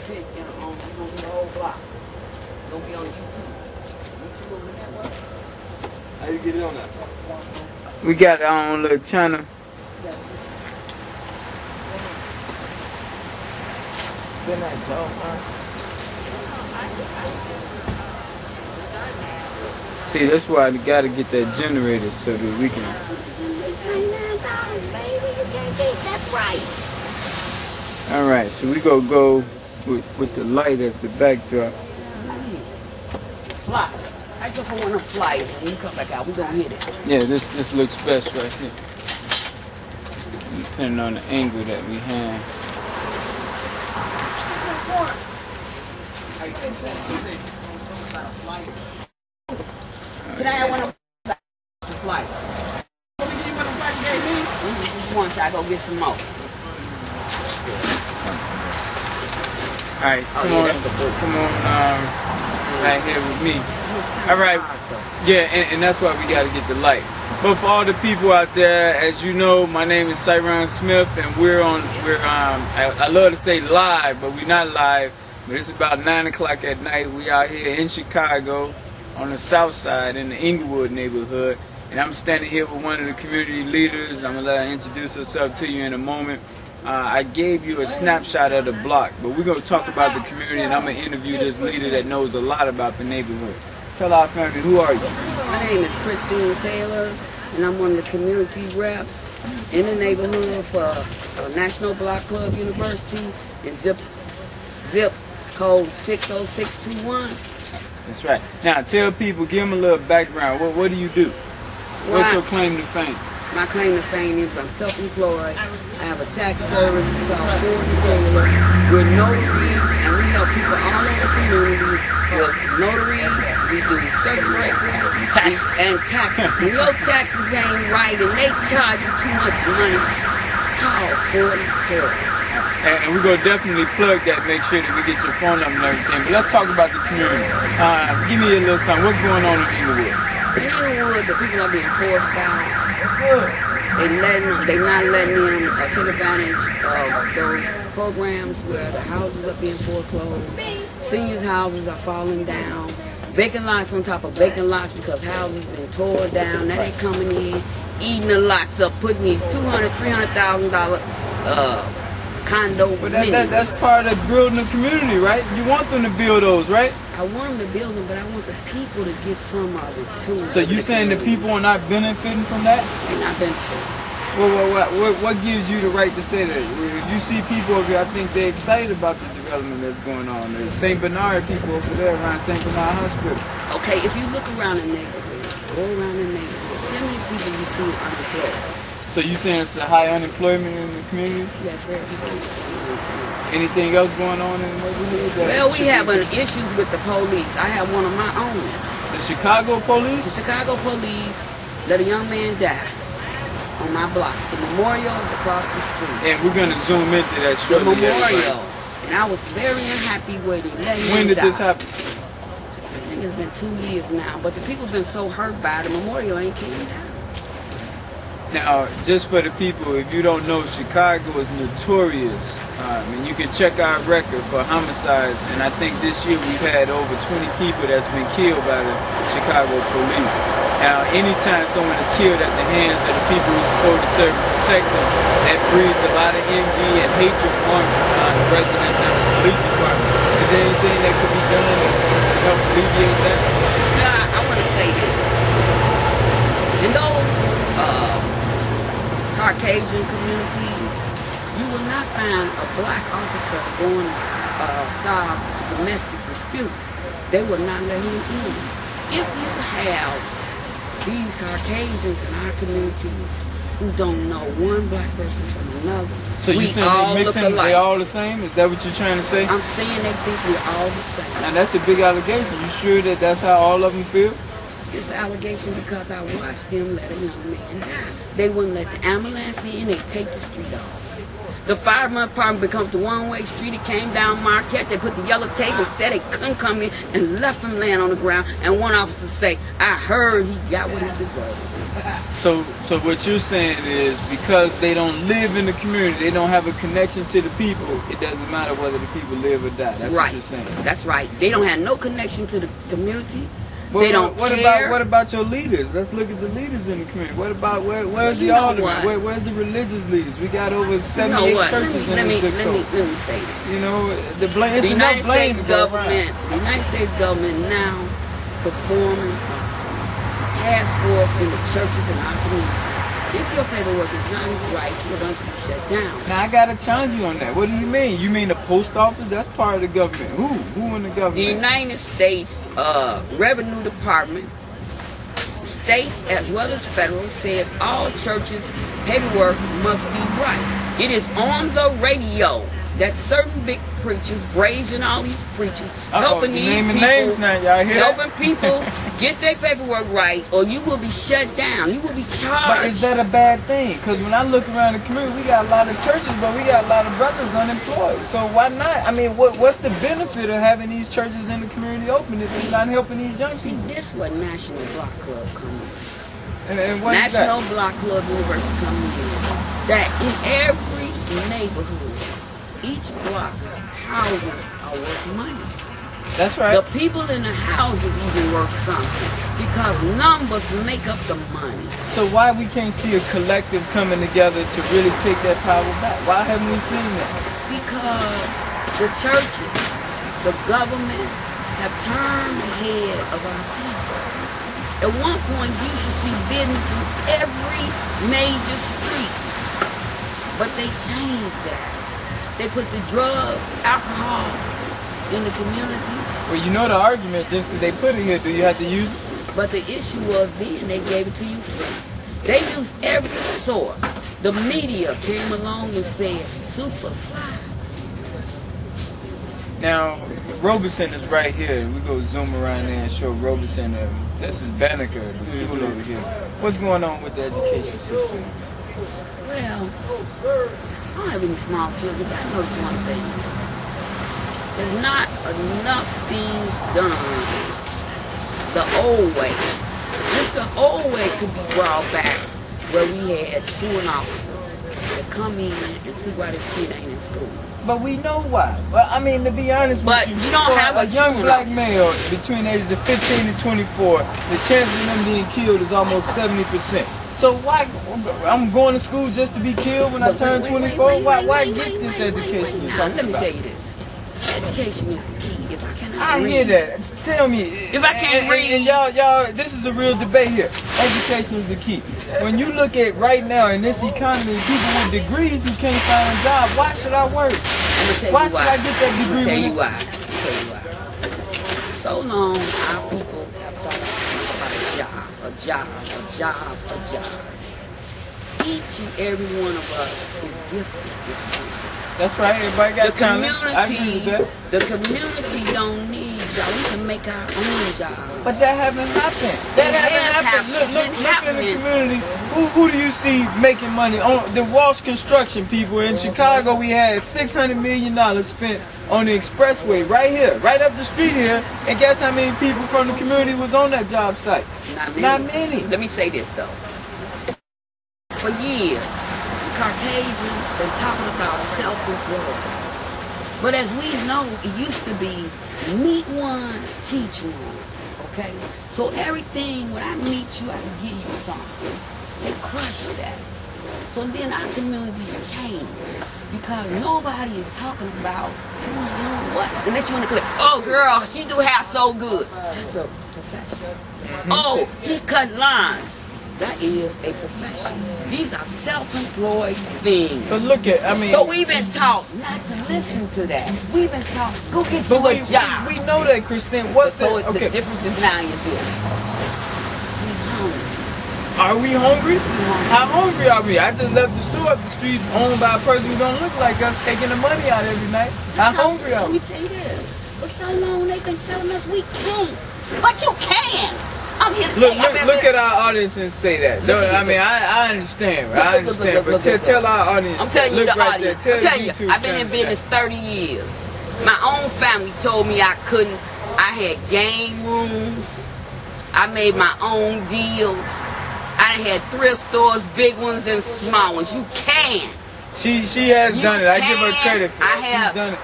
pit, you know, it's gonna be the whole block. It's gonna be on YouTube. YouTube network. How you get it on that? We got our own little channel. Good night, Joe. See, that's why you gotta get that generator so that we can. $99, baby. You can't beat that price. All right, so we gonna go with the light as the backdrop. Fly. I just want to fly it. When you come back out, we gonna hit it. Yeah, this looks best right here. Depending on the angle that we have. Can I have one of the flight? Once I go get some more. All right, come on, right here with me. All right, yeah, and that's why we got to get the light. But for all the people out there, as you know, my name is Cyron Smith, and I love to say live, but we're not live. But it's about 9 o'clock at night. We out here in Chicago, on the south side, in the Englewood neighborhood, and I'm standing here with one of the community leaders. I'm gonna let her introduce herself to you in a moment. I gave you a snapshot of the block, but we're going to talk about the community, and I'm going to interview this leader that knows a lot about the neighborhood. Tell our family, who are you? My name is Christina Taylor, and I'm one of the community reps in the neighborhood for National Block Club University and zip code 60621. That's right. Now, tell people, give them a little background. What do you do? What's your claim to fame? My claim to fame is I'm self-employed. I have a tax service. It's called Ford and Taylor. We're notaries, and we help people all over the community with notaries. We do circuit breakers and taxes. When your taxes ain't right and they charge you too much money, call Ford and Taylor. And we're going to definitely plug that, make sure that we get your phone number and everything. But let's talk about the community. Give me a little something. What's going on in Englewood? In Englewood, the people are being forced out. They're not letting them take advantage of those programs where the houses are being foreclosed. Seniors' houses are falling down. Vacant lots on top of vacant lots because houses been torn down. Now they coming in, eating the lots up, putting these $200,000, $300,000 condo. But that's part of building a community, right? You want them to build those, right? I want them to build them, but I want the people to get some of it too. So you saying the people are not benefiting from that? They're not benefiting. Well, what gives you the right to say that? If you see people over here, I think they're excited about the development that's going on. There's St. Bernard people over there around St. Bernard Hospital. Okay, if you look around the neighborhood, go around the neighborhood, see how many people you see unemployed. So you saying it's a high unemployment in the community? Yes, there's anything else going on in the neighborhood? Well, we have issues with the police. I have one of my own. The Chicago police? The Chicago police let a young man die on my block. The memorial is across the street. And we're going to zoom into that shortly. The memorial. And I was very unhappy with it. When did this happen? I think it's been 2 years now. But the people have been so hurt by it, the memorial ain't came down. Now, just for the people, if you don't know, Chicago is notorious. And you can check our record for homicides. And I think this year we've had over 20 people that's been killed by the Chicago police. Now, anytime someone is killed at the hands of the people who's supposed to serve and protect them, that breeds a lot of envy and hatred amongst the residents and the police department. Is there anything that could be done to help alleviate that? Yeah, I want to say this. In those Caucasian communities, you will not find a black officer going to solve domestic dispute. They will not let him in. If you have these Caucasians in our community who don't know one black person from another, so you saying they mixing, they all the same? Is that what you're trying to say? I'm saying they think we're all the same. Now that's a big allegation. You sure that that's how all of them feel? It's an allegation because I watched them let a young man die. They wouldn't let the ambulance in, they take the street off. The fire department becomes the one-way street. It came down Marquette. They put the yellow tape, said they couldn't come in, and left him laying on the ground. And one officer say, I heard he got what he deserved. So what you're saying is because they don't live in the community, they don't have a connection to the people, it doesn't matter whether the people live or die. That's what you're saying. That's right. They don't have no connection to the community. Well, they don't care. What about your leaders? Let's look at the leaders in the community. What about where's the alderman? Where's the religious leaders? We got over 78 churches in the zip code. Let me say this. You know, the United States government now performing task force in the churches in our community. If your paperwork is not right, you're going to be shut down. Now I gotta challenge you on that. What do you mean? You mean the post office? That's part of the government. Who in the government? The United States Revenue Department, state as well as federal, says all churches' paperwork must be right. It is on the radio that certain big preachers, brazen all these preachers, helping these people, helping people get their paperwork right, or you will be shut down. You will be charged. But is that a bad thing? Because when I look around the community, we got a lot of churches, but we got a lot of brothers unemployed. So why not? I mean, what's the benefit of having these churches in the community open if it's not helping these young people? See, this is what National Block Club comes in. And what National Block Club University comes in. That in every neighborhood, each block, houses are worth money. That's right. The people in the houses even worth something because numbers make up the money. So why we can't see a collective coming together to really take that power back? Why haven't we seen that? Because the churches, the government have turned the head of our people. At one point, you should see business in every major street, but they changed that. They put the drugs, alcohol in the community. Well, you know the argument, just because they put it here, do you have to use it? But the issue was then they gave it to you free. They used every source. The media came along and said, Superfly. Now, Robeson is right here. We go zoom around there and show Robeson. This is Banneker, the school over here. What's going on with the education system? Well, I don't have any small children, but I noticed one thing. There's not enough things done the old way. If the old way could be brought back, where we had truant officers that come in and see why this kid ain't in school. But we know why. Well, I mean, to be honest with you don't have a young black male between the ages of 15 and 24, the chances of them being killed is almost 70%. So why, I'm going to school just to be killed when I turn 24? Why get this education you're talking about? Let me tell you this. Education is the key. If I cannot I read, hear that. Tell me. If I can't read. And y'all, this is a real debate here. Education is the key. When you look at right now in this economy, people with degrees who can't find a job, why should I work? Why should I get that degree? Let me tell you why. So long, our people have thought about a job. Each and every one of us is gifted with something. That's right. Everybody got talent. The community don't need jobs. We can make our own jobs. But that haven't happened. That haven't happened. Look in the community. Who do you see making money? On the Walsh construction people in Chicago, we had $600 million spent on the expressway right here, right up the street here. And guess how many people from the community was on that job site? Not many. Let me say this though. For years, Caucasian been talking about self-employed. But as we know, it used to be meet one, teach one. Okay? So everything, when I meet you, I can give you something. They crush that. So then our communities change because nobody is talking about who's doing what. Unless you want to click, oh girl, she do hair so good. That's a profession. Oh, he cut lines. That is a profession. These are self-employed things. But look at, So we've been taught not to listen to that. We've been taught, go get you a job. We know that, Christine. The difference is now in this. Are we hungry? How hungry are we? I just left the store up the street owned by a person who don't look like us taking the money out every night. How hungry are we? Let me tell you this. For so long they've been telling us we can't. But you can. I'm here to tell you. Look at our audience and say that. I mean, I understand. I understand. But tell our audience. I'm telling you the audience. I'm telling you, YouTube I've been in business 30 years. My own family told me I couldn't. I had game rooms. I made my own deals. I had thrift stores, big ones and small ones. You can. She has done it. I give her credit for it. I have She's done it.